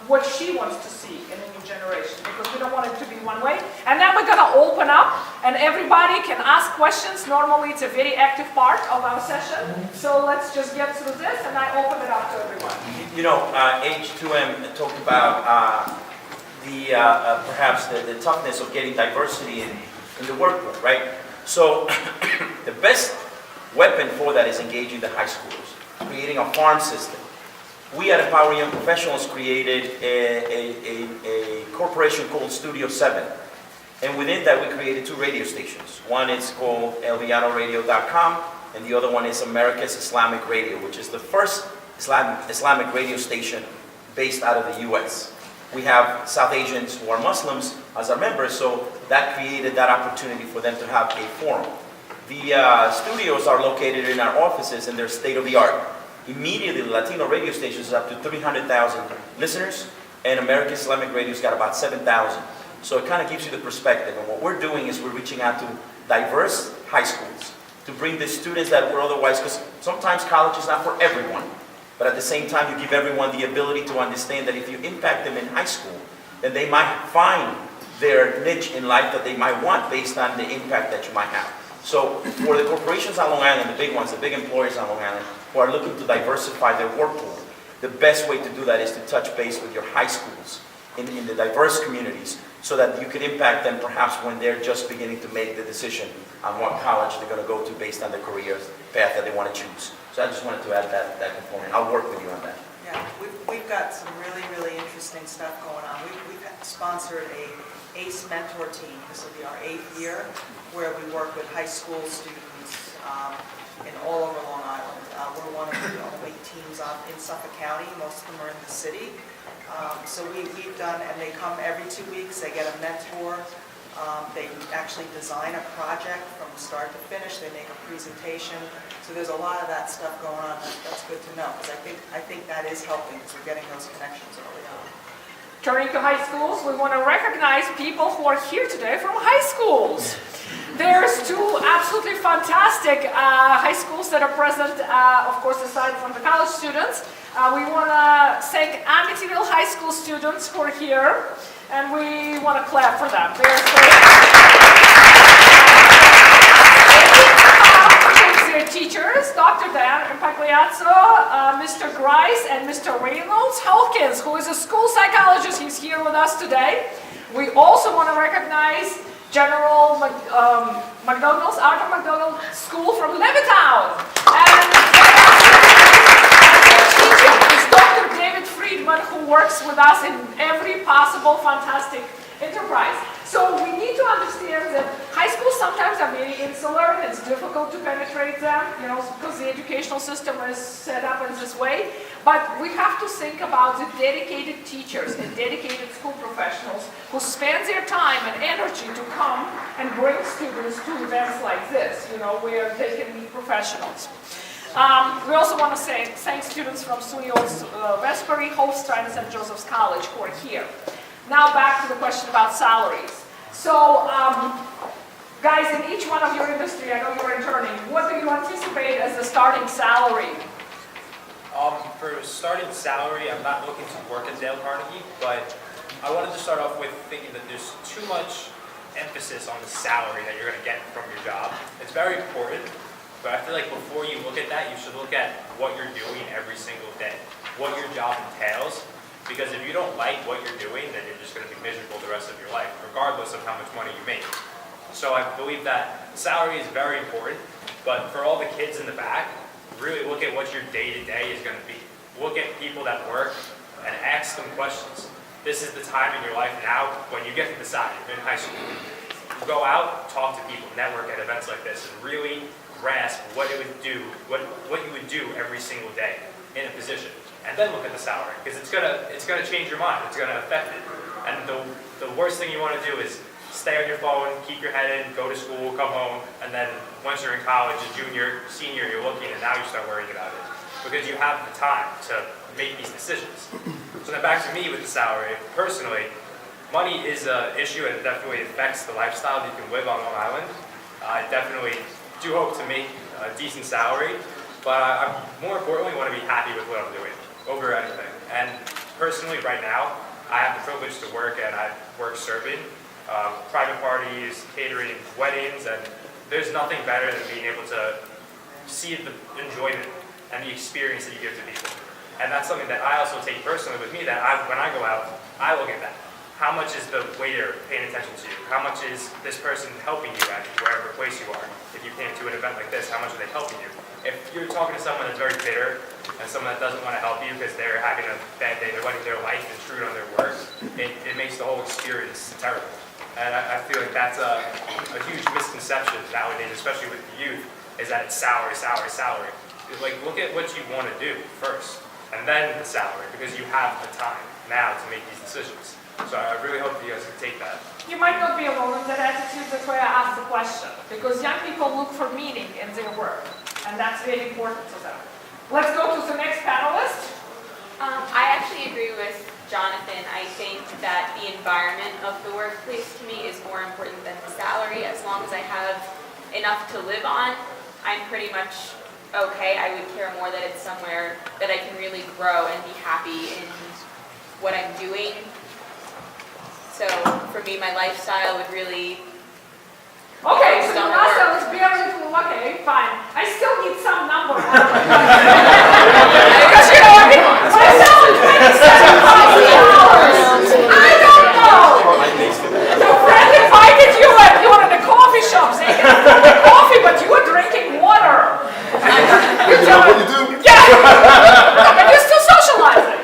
what she wants to see in the new generation, because we don't want it to be one way. And then we're going to open up, and everybody can ask questions. Normally, it's a very active part of our session. So let's just get through this, and I open it up to everyone. You know, H2M talked about perhaps the toughness of getting diversity in the workforce, right? So the best weapon for that is engaging the high schoolers, creating a farm system. We at Empower Young Professionals created a corporation called Studio 7. And within that, we created 2 radio stations. One is called elvianoradio.com, and the other one is America's Islamic Radio, which is the first Islamic radio station based out of the U.S. We have South Asians who are Muslims as our members, so that created that opportunity for them to have a forum. The studios are located in our offices, and they're state-of-the-art. Immediately, the Latino radio stations is up to 300,000 listeners, and American Islamic Radio's got about 7,000. So it kind of gives you the perspective. And what we're doing is we're reaching out to diverse high schools to bring the students that were otherwise, because sometimes college is not for everyone. But at the same time, you give everyone the ability to understand that if you impact them in high school, then they might find their niche in life that they might want based on the impact that you might have. So for the corporations on Long Island, the big ones, the big employers on Long Island, who are looking to diversify their workforce, the best way to do that is to touch base with your high schools in the diverse communities, so that you could impact them perhaps when they're just beginning to make the decision on what college they're going to go to based on the career path that they want to choose. So I just wanted to add that component. I'll work with you on that. Yeah, we've got some really, really interesting stuff going on. We've sponsored a ACE mentor team. This will be our 8th year, where we work with high school students in all over Long Island. We're one of the only teams in Suffolk County. Most of them are in the city. So we've done, and they come every 2 weeks. They get a mentor. They actually design a project from start to finish. They make a presentation. So there's a lot of that stuff going on. That's good to know, because I think that is helping, because we're getting those connections early on. Turning to high schools, we want to recognize people who are here today from high schools. There's 2 absolutely fantastic high schools that are present, of course, aside from the college students. We want to thank Amityville High School students who are here, and we want to clap for them. Their teachers, Dr. Dan Impagliazzo, Mr. Grice, and Mr. Reynolds Hawkins, who is a school psychologist. He's here with us today. We also want to recognize General McDonald's, Arthur McDonald School from Levittown. And teacher is Dr. David Friedman, who works with us in every possible fantastic enterprise. So we need to understand that high schools sometimes are very insular, and it's difficult to penetrate them, you know, because the educational system is set up in this way. But we have to think about the dedicated teachers and dedicated school professionals who spend their time and energy to come and bring students to events like this, you know, where they can meet professionals. We also want to thank students from SUNY Old Westbury, Hofstra, and St. Joseph's College who are here. Now back to the question about salaries. So, guys, in each one of your industry, I know you're interning, what do you anticipate as the starting salary? For starting salary, I'm not looking to work at Dale Carnegie, but I wanted to start off with thinking that there's too much emphasis on the salary that you're going to get from your job. It's very important, but I feel like before you look at that, you should look at what you're doing every single day, what your job entails, because if you don't like what you're doing, then you're just going to be miserable the rest of your life, regardless of how much money you make. So I believe that salary is very important, but for all the kids in the back, really look at what your day-to-day is going to be. Look at people that work and ask them questions. This is the time in your life now when you get to decide. You're in high school. Go out, talk to people, network at events like this, and really grasp what it would do, what you would do every single day in a position. And then look at the salary, because it's gonna change your mind. It's gonna affect it. And the worst thing you want to do is stay on your phone, keep your head in, go to school, come home, and then once you're in college, a junior, senior, you're looking, and now you start worrying about it, because you have the time to make these decisions. So then back to me with the salary. Personally, money is an issue, and it definitely affects the lifestyle that you can live on Long Island. I definitely do hope to make a decent salary, but I more importantly want to be happy with what I'm doing over anything. And personally, right now, I have the privilege to work, and I work serving private parties, catering weddings, and there's nothing better than being able to see the enjoyment and the experience that you give to people. And that's something that I also take personally with me, that when I go out, I look at that. How much is the waiter paying attention to you? How much is this person helping you at wherever place you are? If you came to an event like this, how much are they helping you? If you're talking to someone that's very bitter and someone that doesn't want to help you because they're having a bad day, they're letting their life intrude on their work, it makes the whole experience terrible. And I feel like that's a huge misconception nowadays, especially with the youth, is that it's salary, salary, salary. Like, look at what you want to do first, and then the salary, because you have the time now to make these decisions. So I really hope you guys can take that. You might not be alone in that attitude, that's why I asked the question. Because young people look for meaning in their work, and that's really important to them. Let's go to the next panelist. I actually agree with Jonathan. I think that the environment of the workplace to me is more important than the salary. As long as I have enough to live on, I'm pretty much okay. I would care more that it's somewhere that I can really grow and be happy in what I'm doing. So for me, my lifestyle would really... Okay, so Don't last work. was very little, okay, fine. I still need some number. Because you know, I mean, myself is $27,000. I don't know. Your friend invited you and you were in the coffee shop, saying coffee, but you were drinking water. You tell what you do? Yeah, but you're still socializing.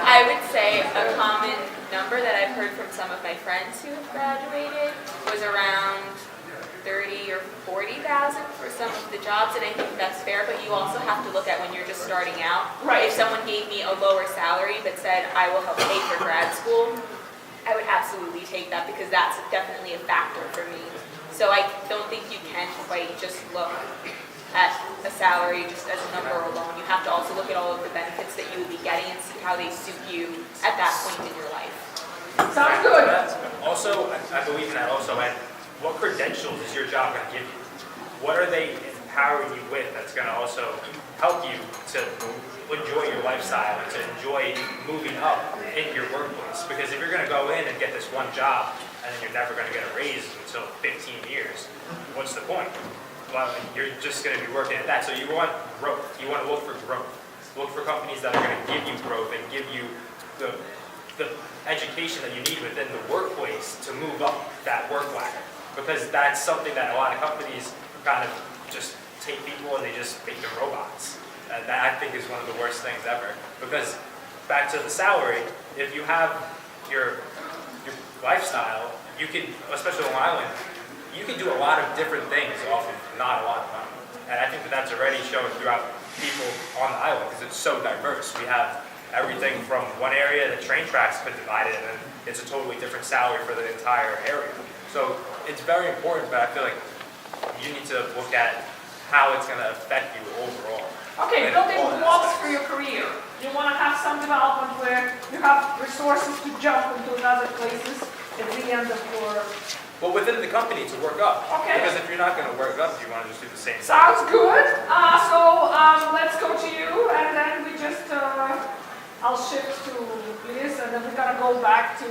I would say a common number that I've heard from some of my friends who have graduated was around 30 or 40,000 for some of the jobs, and I think that's fair, but you also have to look at when you're just starting out. Right. If someone gave me a lower salary but said, I will help pay for grad school, I would absolutely take that, because that's definitely a factor for me. So I don't think you can quite just look at a salary just as a number alone. You have to also look at all of the benefits that you will be getting and see how they suit you at that point in your life. Sounds good. Also, I believe in that also, and what credentials is your job going to give you? What are they empowering you with that's going to also help you to enjoy your lifestyle and to enjoy moving up in your workplace? Because if you're going to go in and get this one job and then you're never going to get a raise until 15 years, what's the point? Well, you're just going to be working at that. So you want growth. You want to look for growth. Look for companies that are going to give you growth and give you the education that you need within the workplace to move up that work ladder. Because that's something that a lot of companies kind of just take people and they just make them robots. And that I think is one of the worst things ever. Because back to the salary, if you have your lifestyle, you can, especially on Long Island, you can do a lot of different things off of not a lot of money. And I think that that's already shown throughout people on the island, because it's so diverse. We have everything from one area, the train tracks been divided, and then it's a totally different salary for the entire area. So it's very important, but I feel like you need to look at how it's going to affect you overall. Okay, And building all blocks aspects. for your career. You want to have some development where you have resources to jump into other places at the end of your... But within the company to work up. Okay. Because if you're not going to work up, you want to just do the same thing. Sounds good. Let's go to you, and then we just, I'll shift to Liz, and then we're gonna go back to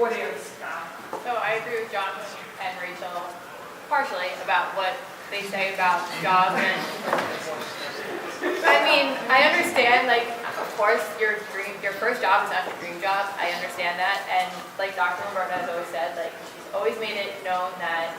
audience now. So I agree with Jonathan and Rachel partially about what they say about jobs and, I mean, I understand, like, of course, your first job is not your dream job. I understand that. And like Dr. Lombardo has always said, like, she's always made it known that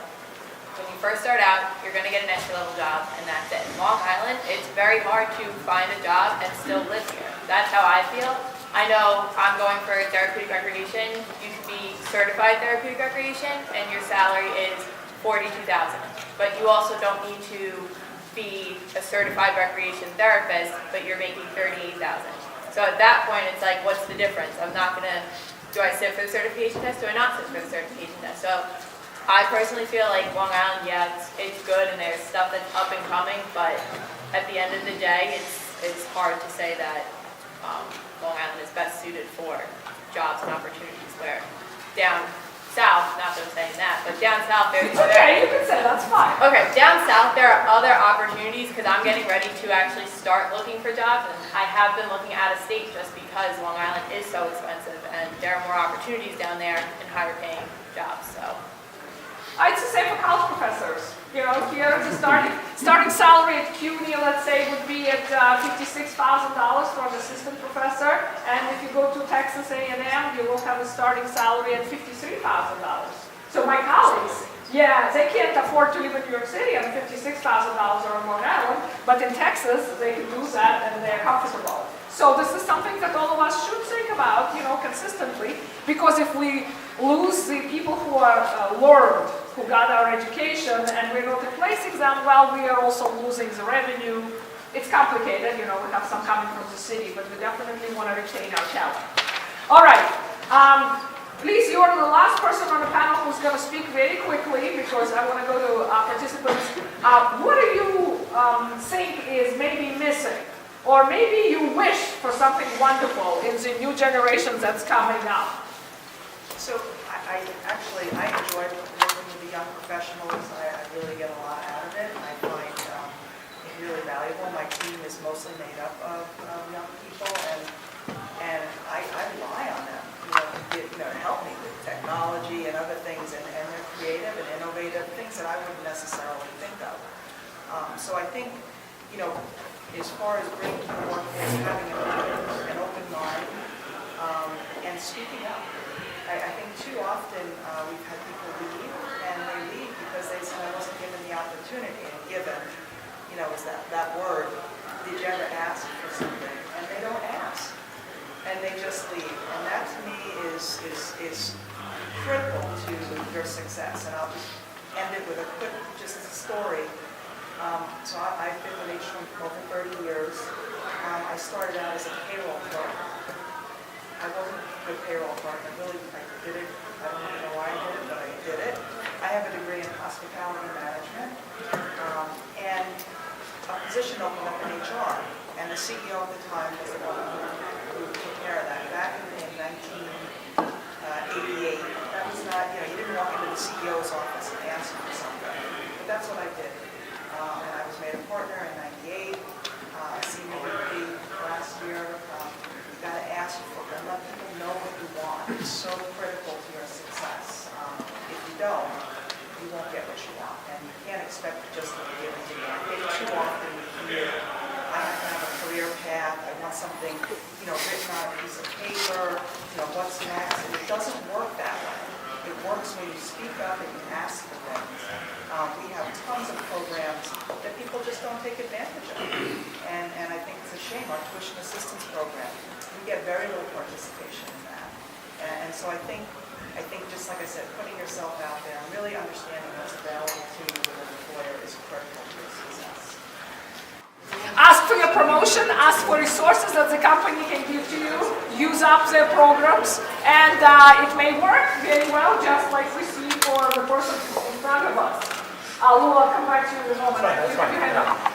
when you first start out, you're going to get an entry-level job, and that's it. In Long Island, it's very hard to find a job and still live here. That's how I feel. I know I'm going for therapeutic recreation. You can be certified therapeutic recreation, and your salary is $42,000. But you also don't need to be a certified recreation therapist, but you're making $38,000. So at that point, it's like, what's the difference? I'm not going to, do I sit for the certification test? Do I not sit for the certification test? So I personally feel like Long Island, yeah, it's good and there's stuff that's up and coming, but at the end of the day, it's hard to say that Long Island is best suited for jobs and opportunities, where down south, not that I'm saying that, but down south there's... Okay, you can say that's fine. Okay, down south there are other opportunities because I'm getting ready to actually start looking for jobs, and I have been looking out of state just because Long Island is so expensive and there are more opportunities down there in higher paying jobs, so... It's the same for college professors. You know, here the starting salary at CUNY, let's say, would be at $56,000 for an assistant professor, and if you go to Texas A&M, you will have a starting salary at $53,000. So my colleagues, yeah, they can't afford to live in New York City on $56,000 or on Long Island, but in Texas, they can do that and they're comfortable. So this is something that all of us should think about, you know, consistently, because if we lose the people who are learned, who got our education, and we're not replacing them, well, we are also losing the revenue. It's complicated, you know, we have some coming from the city, but we definitely want to retain our talent. All right, please, you are the last person on the panel who's going to speak very quickly, because I want to go to participants. What do you think is maybe missing? Or maybe you wish for something wonderful in the new generations that's coming up? So I enjoy working with the young professionals. I really get a lot out of it. I find it really valuable. My team is mostly made up of young people, and I rely on them, to help me with technology and other things, and they're creative and innovative, things that I wouldn't necessarily think of. So I think, as far as bringing to the workforce, having an open mind, and speaking up. I think too often we've had people leave, and they leave because they said, I wasn't given the opportunity, and given, is that word, did you ever ask for something? And they don't ask, and they just leave. And that to me is critical to your success. And I'll just end it with a quick, just as a story. So I've been with H1 for over 30 years. I started out as a payroll clerk. I wasn't a good payroll clerk. I did it. I don't even know why I did it, but I did it. I have a degree in hospitality management, and a position opened up in HR. And the CEO at the time was the one who took care of that. Back in 1988, that was not, you didn't walk into the CEO's office and ask for something. But that's what I did. And I was made a partner in 98, senior VP last year. You got to ask for them, let people know what you want. It's so critical to your success. If you don't, you won't get what you want. And you can't expect it just to be given to you. I think too often we hear, I have to have a career path, I want something, written on a piece of paper, what's next, and it doesn't work that way. It works when you speak up and you ask for things. We have tons of programs that people just don't take advantage of. And I think it's a shame, our tuition assistance program, we get very little participation in that. And so I think just like I said, putting yourself out there and really understanding what's available to you with an employer is critical to your success. Ask for your promotion, ask for resources that the company can give to you, use up their programs, and it may work very well, just like we see for the person in front of us. Lou, I'll come back to you in a moment. That's fine.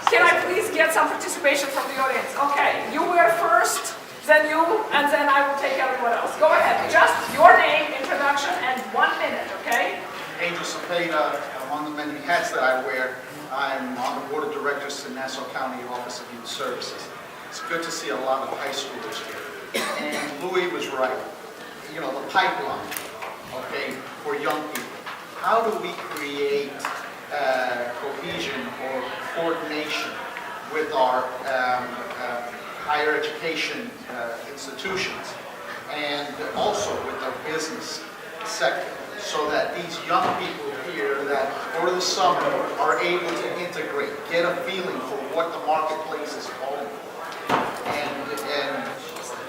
Can I please get some participation from the audience? Okay, you were first, then you, and then I will take everyone else. Go ahead, just your name, introduction, and 1 minute, okay? Angel Cepeda, among the many hats that I wear, I'm on the board of directors to Nassau County Office of Youth Services. It's good to see a lot of high schoolers here. And Louis was right. You know, the pipeline, okay, for young people. How do we create cohesion or coordination with our higher education institutions and also with our business sector, so that these young people here that over the summer are able to integrate, get a feeling for what the marketplace is calling for, and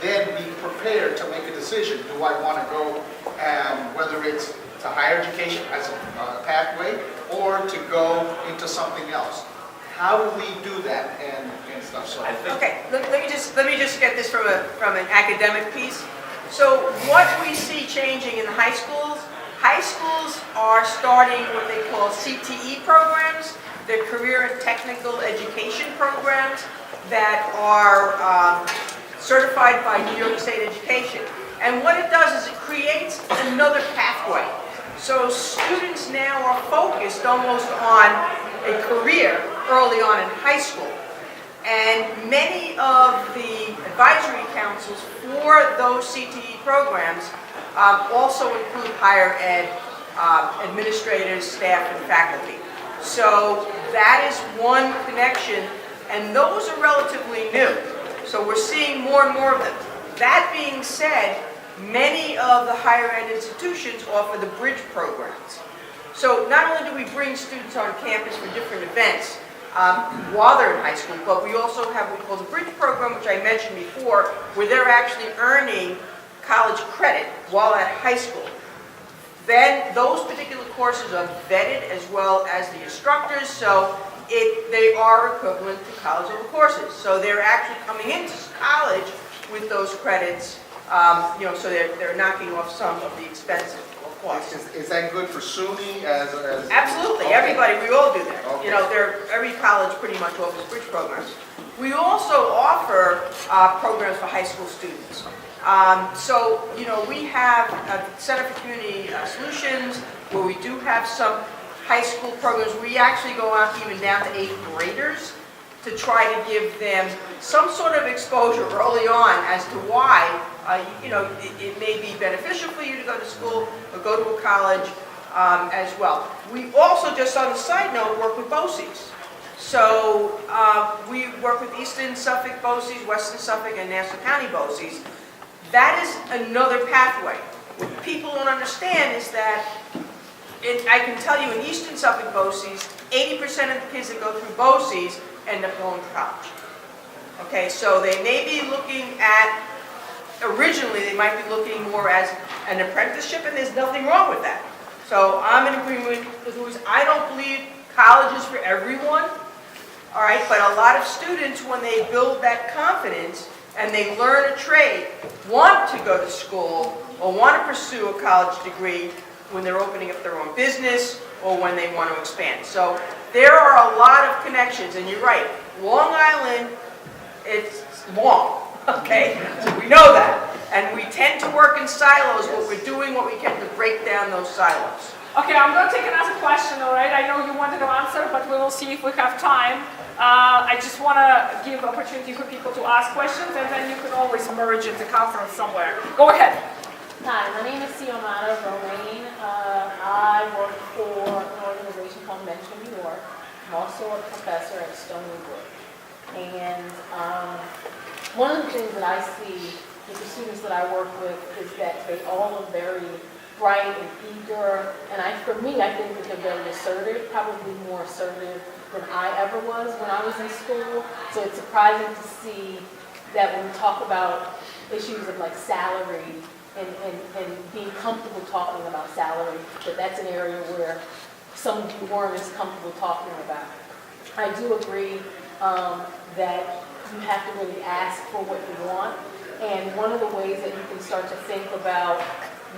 then be prepared to make a decision. Do I want to go, whether it's to higher education as a pathway, or to go into something else? How do we do that and stuff? So I think Okay, let me just get this from an academic piece. So what we see changing in the high schools are starting what they call CTE programs. They're career and technical education programs that are certified by New York State Education. And what it does is it creates another pathway. So students now are focused almost on a career early on in high school. And many of the advisory councils for those CTE programs also include higher ed administrators, staff, and faculty. So that is one connection, and those are relatively new. So we're seeing more and more of them. That being said, many of the higher ed institutions offer the bridge programs. So not only do we bring students on campus for different events while they're in high school, but we also have what we call the bridge program, which I mentioned before, where they're actually earning college credit while at high school. Then those particular courses are vetted as well as the instructors, so they are equivalent to college level courses. So they're actually coming into college with those credits, so they're knocking off some of the expensive costs. is that good for SUNY as Absolutely, Okay. everybody, we all do that. Okay. Every college pretty much offers bridge programs. We also offer programs for high school students. We have a Center for Community Solutions where we do have some high school programs. We actually go out even down to 8th graders to try to give them some sort of exposure early on as to why, it may be beneficial for you to go to school or go to a college as well. We also, just on a side note, work with BOCES. So we work with Eastern Suffolk BOCES, Western Suffolk, and Nassau County BOCES. That is another pathway. What people don't understand is that, I can tell you in Eastern Suffolk BOCES, 80% of the kids that go through BOCES end up going to college. Okay, so they may be looking at, originally they might be looking more as an apprenticeship, and there's nothing wrong with that. So I'm in agreement with Louis. I don't believe college is for everyone, all right, but a lot of students, when they build that confidence and they learn a trade, want to go to school or want to pursue a college degree when they're opening up their own business or when they want to expand. So there are a lot of connections, and you're right, Long Island, it's long, okay? So we know that. And we tend to work in silos, but we're doing what we can to break down those silos. Okay, I'm going to take another question, all right? I know you wanted to answer, but we will see if we have time. I just want to give opportunity for people to ask questions, and then you can always merge in the conference somewhere. Go ahead. Hi, my name is Xiomara Romaine. I work for an organization called Mentor New York. I'm also a professor at Stony Brook. And one of the things that I see with the students that I work with is that they all are very bright and eager. And for me, I think that they're very assertive, probably more assertive than I ever was when I was in school. So it's surprising to see that when we talk about issues of like salary and being comfortable talking about salary, that's an area where some of you weren't as comfortable talking about. I do agree that you have to really ask for what you want. And one of the ways that you can start to think about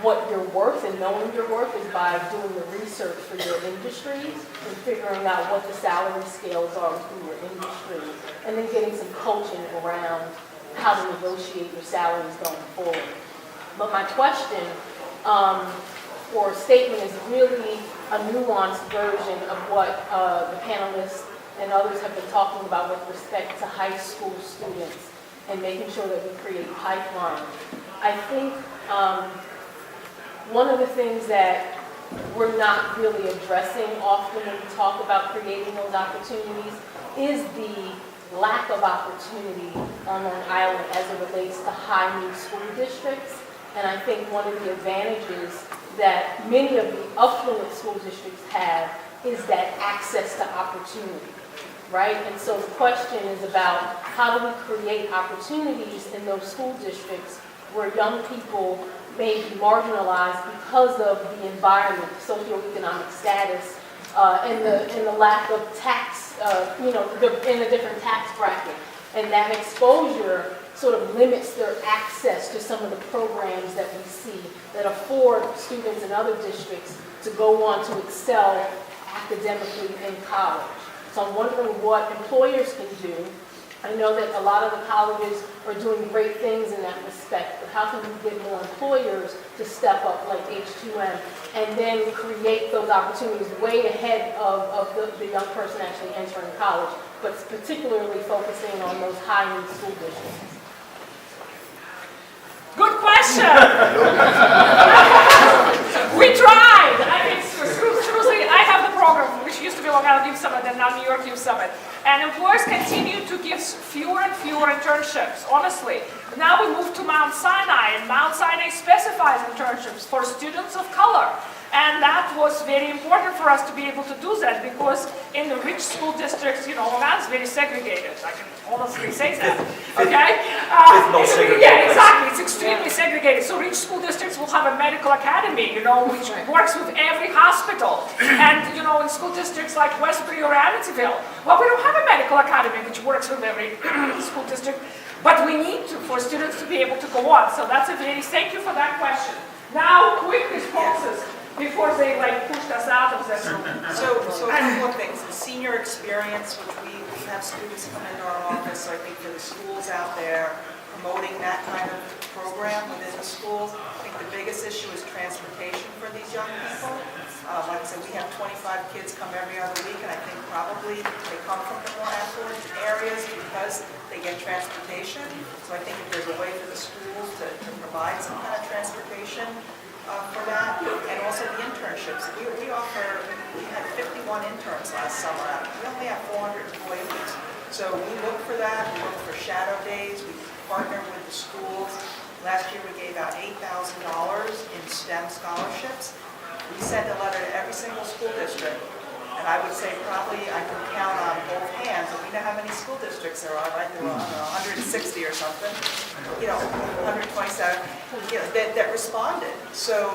what you're worth and knowing your worth is by doing the research for your industries and figuring out what the salary scales are within your industry, and then getting some coaching around how to negotiate your salaries going forward. But my question or statement is really a nuanced version of what the panelists and others have been talking about with respect to high school students and making sure that we create pipeline. I think one of the things that we're not really addressing often when we talk about creating those opportunities is the lack of opportunity on Long Island as it relates to high-need school districts. And I think one of the advantages that many of the affluent school districts have is that access to opportunity, right? And so the question is about how do we create opportunities in those school districts where young people may be marginalized because of the environment, socioeconomic status, and the lack of tax, in a different tax bracket. And that exposure sort of limits their access to some of the programs that we see that afford students in other districts to go on to excel academically in college. So I'm wondering what employers can do. I know that a lot of the colleges are doing great things in that respect, but how can we get more employers to step up like H2M and then create those opportunities way ahead of the young person actually entering college, but particularly focusing on those high-need school districts? Good question. We tried. I mean, seriously, I have the program, which used to be Long Island Youth Summit and now New York Youth Summit. And employers continue to give fewer and fewer internships, honestly. Now we moved to Mount Sinai, and Mount Sinai specifies internships for students of color. And that was very important for us to be able to do that because in the rich school districts, Long Island's very segregated. I can honestly say that, okay? no segregation. Yeah, exactly. It's extremely segregated. So rich school districts will have a medical academy, which works with every hospital. And, in school districts like Westbury or Amityville, well, we don't have a medical academy which works with every school district, but we need to for students to be able to go on. So that's thank you for that question. Now, quick responses before they pushed us out of this room. So a couple of things. The senior experience, which we have students come into our office, so I think for the schools out there, promoting that kind of program within the schools. I think the biggest issue is transportation for these young people. Like I said, we have 25 kids come every other week, and I think probably they come from the more affluent areas because they get transportation. So I think if there's a way for the schools to provide some kind of transportation for that, and also the internships. We had 51 interns last summer. We only have 400 employees. So we look for that. We look for shadow days. We partner with the schools. Last year we gave out $8,000 in STEM scholarships. We sent a letter to every single school district. And I would say probably I can count on both hands. And we know how many school districts there are, right? There were 160 or something, 127, that responded. So,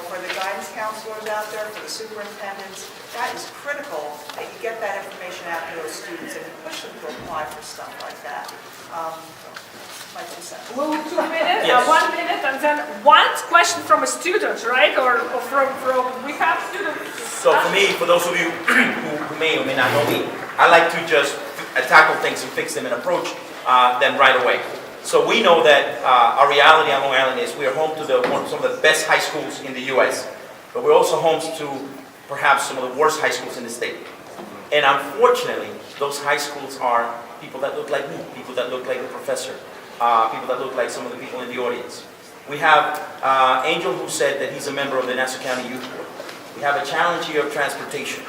for the guidance counselors out there, for the superintendents, that is critical that you get that information out to those students and push them to apply for stuff like that. My 2 cents. We'll 2 minutes, Yes. 1 minute, and then one question from a student, right? Or from we have students. So for me, for those of you who may or may not know me, I like to just tackle things and fix them and approach them right away. So we know that our reality on Long Island is we are home to some of the best high schools in the U.S., but we're also homes to perhaps some of the worst high schools in the state. And unfortunately, those high schools are people that look like me, people that look like the professor, people that look like some of the people in the audience. We have Angel, who said that he's a member of the Nassau County Youth Board. We have a challenge here of transportation.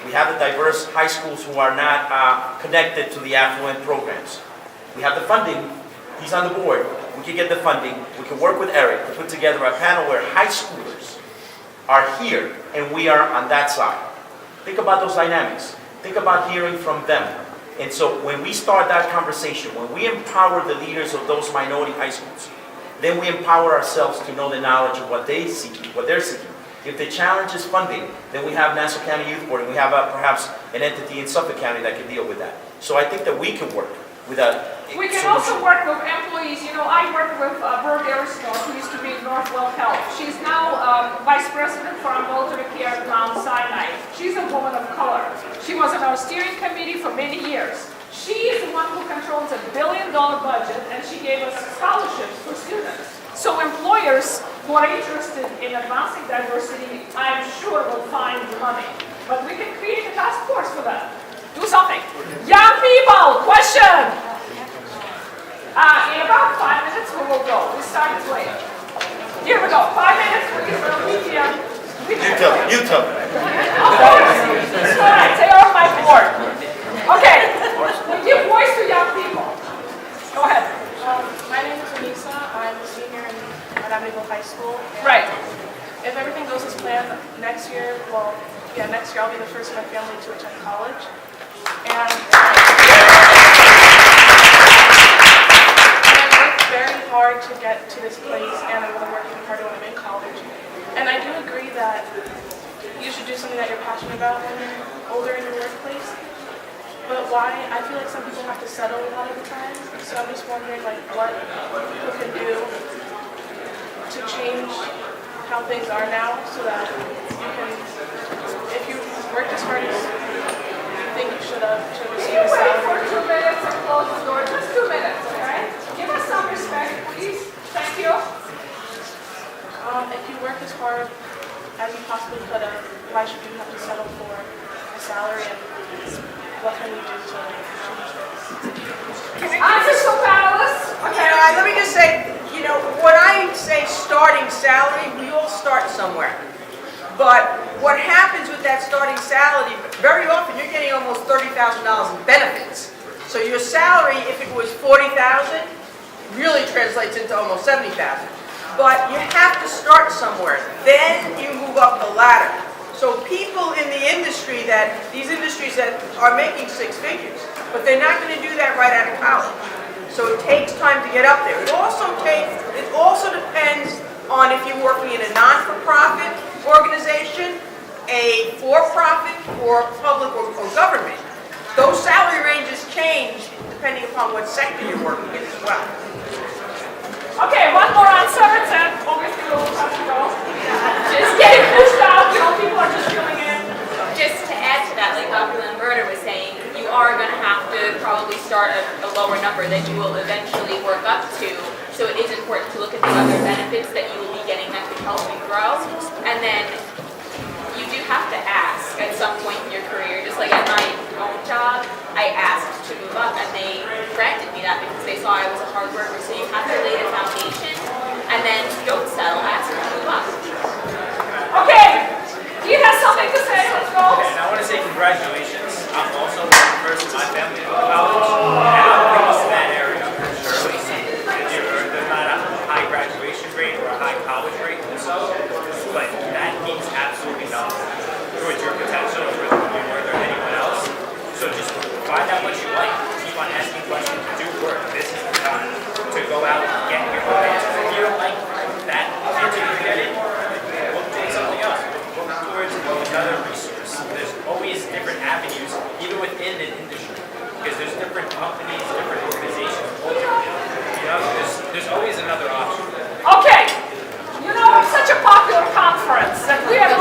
We have the diverse high schools who are not connected to the affluent programs. We have the funding. He's on the board. We can get the funding. We can work with Eric to put together a panel where high schoolers are here and we are on that side. Think about those dynamics. Think about hearing from them. And so when we start that conversation, when we empower the leaders of those minority high schools, then we empower ourselves to know the knowledge of what they're seeking. If the challenge is funding, then we have Nassau County Youth Board, and we have perhaps an entity in Suffolk County that can deal with that. So I think that we can work without. We can also work with employees. You know, I work with Brooke Ariston, who used to be in Northwell Health. She's now Vice President for Ambulatory Care at Mount Sinai. She's a woman of color. She was on our steering committee for many years. She is the one who controls $1 billion budget, and she gave us scholarships for students. So employers who are interested in advancing diversity, I'm sure will find the money. But we can create a task force for that. Do something. Young people, question. In about 5 minutes we will go. We started late. Here we go. 5 minutes, please. You tell me. Of course. That's right. They are my board. Okay. We give voice to young people. Go ahead. My name is Anissa. I'm a senior at Amityville High School. Right. If everything goes as planned, next year I'll be the first in my family to attend college. And I worked very hard to get to this place, and I will work even harder when I'm in college. And I do agree that you should do something that you're passionate about when you're older in the workplace. But why? I feel like some people have to settle a lot of the time. So I'm just wondering, like, what people can do to change how things are now, so that you can, if you worked as hard as you think you should have, to receive a Wait for salary. 2 minutes and close the door. Just 2 minutes, okay? Give us some respect, please. Thank you. If you work as hard as you possibly could have, why should you have to settle for a salary, and what can we do to change this? Answers for panelists. Okay. Let me just say, when I say starting salary, we all start somewhere. But what happens with that starting salary, very often you're getting almost $30,000 in benefits. So your salary, if it was $40,000, really translates into almost $70,000. But you have to start somewhere. Then you move up the ladder. So people in the industry these industries that are making 6 figures, but they're not going to do that right out of college. So it takes time to get up there. It also depends on if you're working in a non-for-profit organization, a for-profit, or public or government. Those salary ranges change depending upon what sector you're working in as well. Okay, one more answer, and obviously we'll have to go. Just getting pushed out, people are just filling in. Just to add to that, like Dr. Lamberta was saying, you are going to have to probably start at a lower number that you will eventually work up to. So it is important to look at the other benefits that you will be getting that could help you grow. And then you do have to ask at some point in your career, just like at my own job, I asked to move up, and they granted me that because they saw I was a hard worker. So you have to lay the foundation, and then don't settle, ask to move up. Okay, do you have something to say? Let's go. And I want to say congratulations. I'm also the first in my family to go to college, and I'm thinking in that area. Surely, there's not a high graduation rate or a high college rate also, but that means absolutely nothing towards your potential or towards anyone else. So just find out what you like, keep on asking questions, do work. This is the time to go out and get your own answer. If you don't like that answer you're getting, look towards something else. Look towards another resource. There's always different avenues, even within an industry, because there's different companies, different organizations, there's always another option. Okay, it's such a popular conference, and we have